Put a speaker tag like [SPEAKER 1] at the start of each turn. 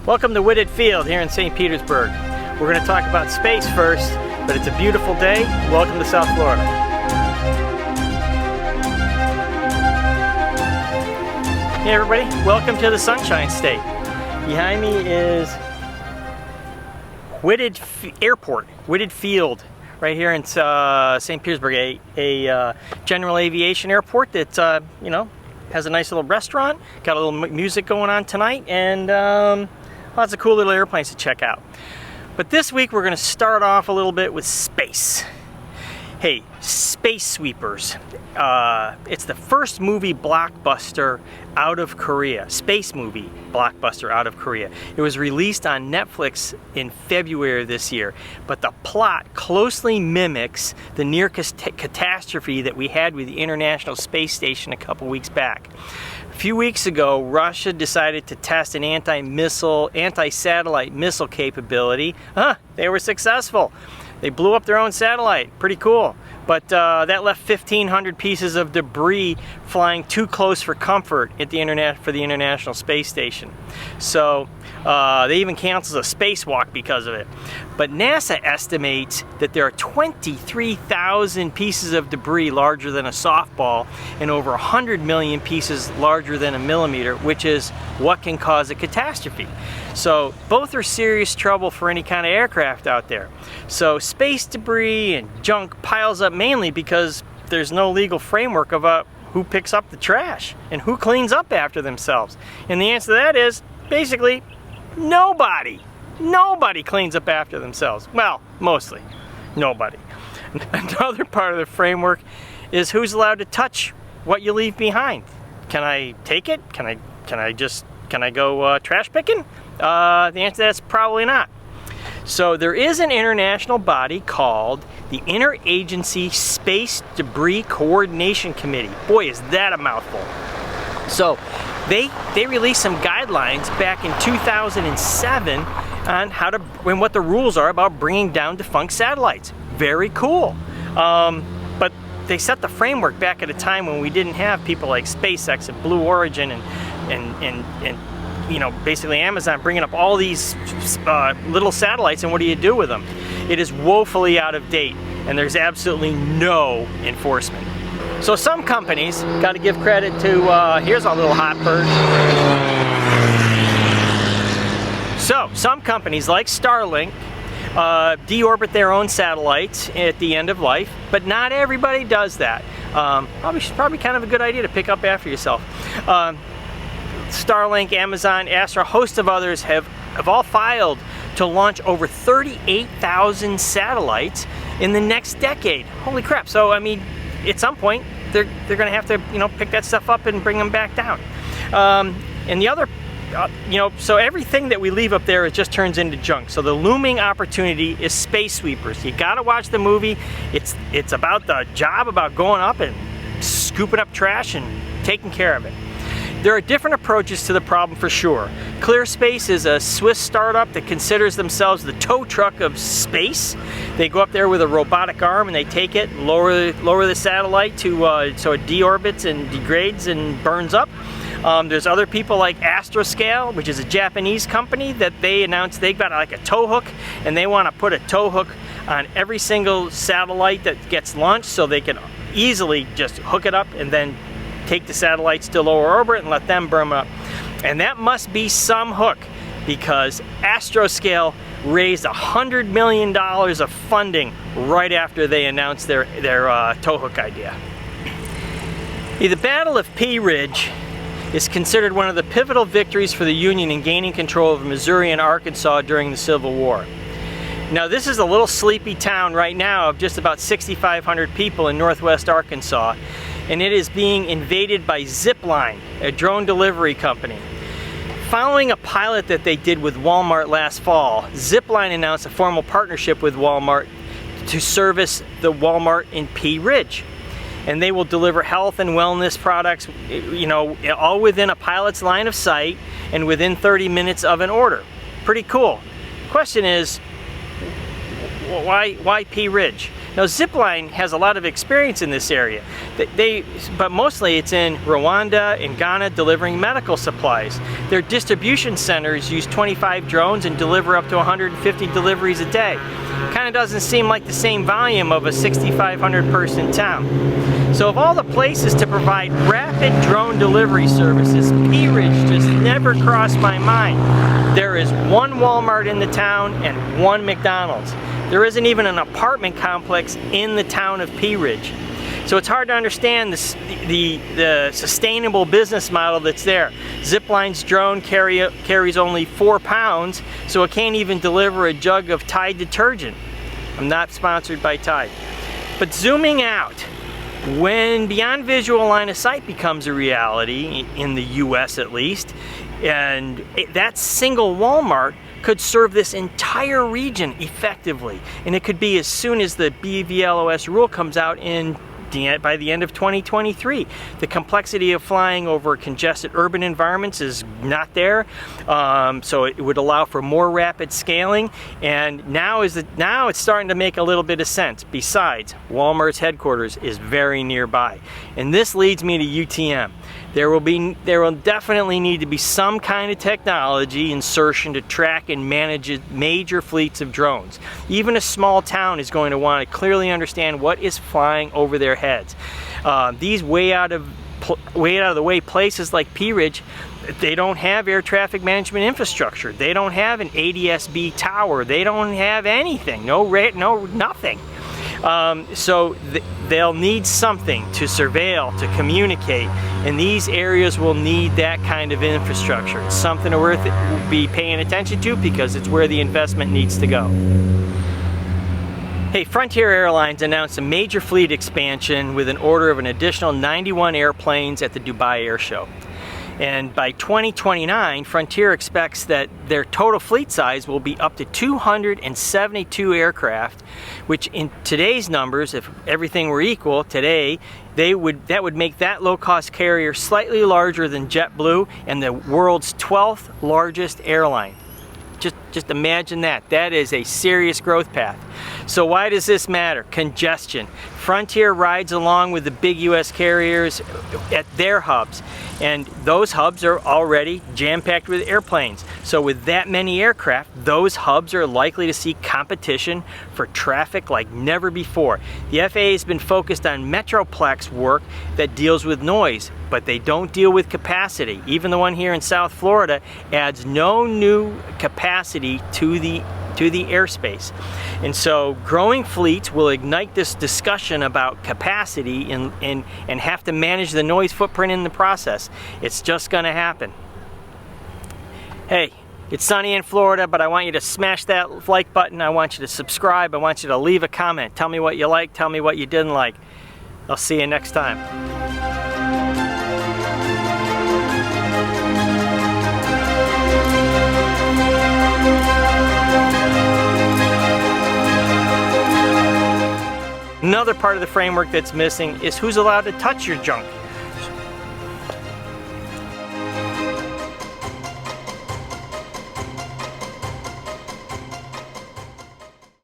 [SPEAKER 1] Welcome to Whitted Field here in St. Petersburg. We're going to talk about space first, but it's a beautiful day. Welcome to South Florida. Hey everybody, welcome to the Sunshine State. Behind me is Whitted Airport, Whitted Field, right here in St. Petersburg, a general aviation airport that, you know, has a nice little restaurant, got a little music going on tonight, and lots of cool little airplanes to check out. But this week we're going to start off a little bit with space. Hey, Space Sweepers. It's the first movie blockbuster out of Korea. Space movie blockbuster out of Korea. It was released on Netflix in February of this year, but the plot closely mimics the near catastrophe that we had with the International Space Station a couple weeks back. A few weeks ago, Russia decided to test an anti-satellite missile capability. They were successful. They blew up their own satellite. Pretty cool. But that left 1,500 pieces of debris flying too close for comfort at the International Space Station. So they even canceled a spacewalk because of it. But NASA estimates that there are 23,000 pieces of debris larger than a softball and over 100 million pieces larger than a millimeter, which is what can cause a catastrophe. So both are serious trouble for any kind of aircraft out there. So space debris and junk piles up mainly because there's no legal framework about who picks up the trash and who cleans up after themselves. And the answer to that is basically nobody. Nobody cleans up after themselves. Well, mostly nobody. Another part of the framework is who's allowed to touch what you leave behind. Can I take it? Can I go trash picking? The answer to that is probably not. So there is an international body called the Interagency Space Debris Coordination Committee. Boy, is that a mouthful. So they released some guidelines back in 2007 on how to and what the rules are about bringing down defunct satellites. Very cool. But they set the framework back at a time when we didn't have people like SpaceX and Blue Origin and you know, basically Amazon bringing up all these little satellites, and what do you do with them? It is woefully out of date, and there's absolutely no enforcement. So some companies, got to give credit to, here's our little hot bird. So some companies like Starlink deorbit their own satellites at the end of life, but not everybody does that. Probably kind of a good idea to pick up after yourself. Starlink, Amazon, Astra, a host of others have all filed to launch over 38,000 satellites in the next decade. Holy crap. So, I mean, at some point, they're going to have to, you know, pick that stuff up and bring them back down. And the other, you know, so everything that we leave up there, it just turns into junk. So the looming opportunity is Space Sweepers. You got to watch the movie. It's about the job, about going up and scooping up trash and taking care of it. There are different approaches to the problem for sure. ClearSpace is a Swiss startup that considers themselves the tow truck of space. They go up there with a robotic arm and they take it, lower the satellite to so it deorbits and degrades and burns up. There's other people like Astroscale, which is a Japanese company, that they announced they've got like a tow hook, and they want to put a tow hook on every single satellite that gets launched so they can easily just hook it up and then take the satellites to lower orbit and let them burn up. And that must be some hook, because Astroscale raised $100 million of funding right after they announced their tow hook idea. The Battle of Pea Ridge is considered one of the pivotal victories for the Union in gaining control of Missouri and Arkansas during the Civil War. Now, this is a little sleepy town right now of just about 6,500 people in northwest Arkansas, and it is being invaded by Zipline, a drone delivery company. Following a pilot that they did with Walmart last fall, Zipline announced a formal partnership with Walmart to service the Walmart in Pea Ridge. And they will deliver health and wellness products, you know, all within a pilot's line of sight and within 30 minutes of an order. Pretty cool. Question is, why Pea Ridge? Now Zipline has a lot of experience in this area, but mostly it's in Rwanda and Ghana delivering medical supplies. Their distribution centers use 25 drones and deliver up to 150 deliveries a day. Kind of doesn't seem like the same volume of a 6,500 person town. So of all the places to provide rapid drone delivery services, Pea Ridge just never crossed my mind. There is one Walmart in the town and one McDonald's. There isn't even an apartment complex in the town of Pea Ridge. So it's hard to understand the sustainable business model that's there. Zipline's drone carries only 4 pounds, so it can't even deliver a jug of Tide detergent. I'm not sponsored by Tide. But zooming out, when beyond visual line of sight becomes a reality, in the US at least, and that single Walmart could serve this entire region effectively. And it could be as soon as the BVLOS rule comes out by the end of 2023. The complexity of flying over congested urban environments is not there, so it would allow for more rapid scaling. And now it's starting to make a little bit of sense. Besides, Walmart's headquarters is very nearby, and this leads me to UTM. There will definitely need to be some kind of technology insertion to track and manage major fleets of drones. Even a small town is going to want to clearly understand what is flying over their heads. These way out of the way places like Pea Ridge, they don't have air traffic management infrastructure. They don't have an ADS-B tower. They don't have anything. Nothing. So they'll need something to surveil, to communicate, and these areas will need that kind of infrastructure. It's something worth be paying attention to because it's where the investment needs to go. Hey, Frontier Airlines announced a major fleet expansion with an order of an additional 91 airplanes at the Dubai Air Show. And by 2029, Frontier expects that their total fleet size will be up to 272 aircraft, which in today's numbers, if everything were equal today, that would make that low-cost carrier slightly larger than JetBlue and the world's 12th largest airline. Just imagine that. That is a serious growth path. So why does this matter? Congestion. Frontier rides along with the big US carriers at their hubs, and those hubs are already jam-packed with airplanes. So with that many aircraft, those hubs are likely to see competition for traffic like never before. The FAA has been focused on Metroplex work that deals with noise, but they don't deal with capacity. Even the one here in South Florida adds no new capacity to the airspace. And so growing fleets will ignite this discussion about capacity and have to manage the noise footprint in the process. It's just going to happen. Hey, it's sunny in Florida, but I want you to smash that like button. I want you to subscribe. I want you to leave a comment. Tell me what you like. Tell me what you didn't like. I'll see you next time. Another part of the framework that's missing is who's allowed to touch your junk.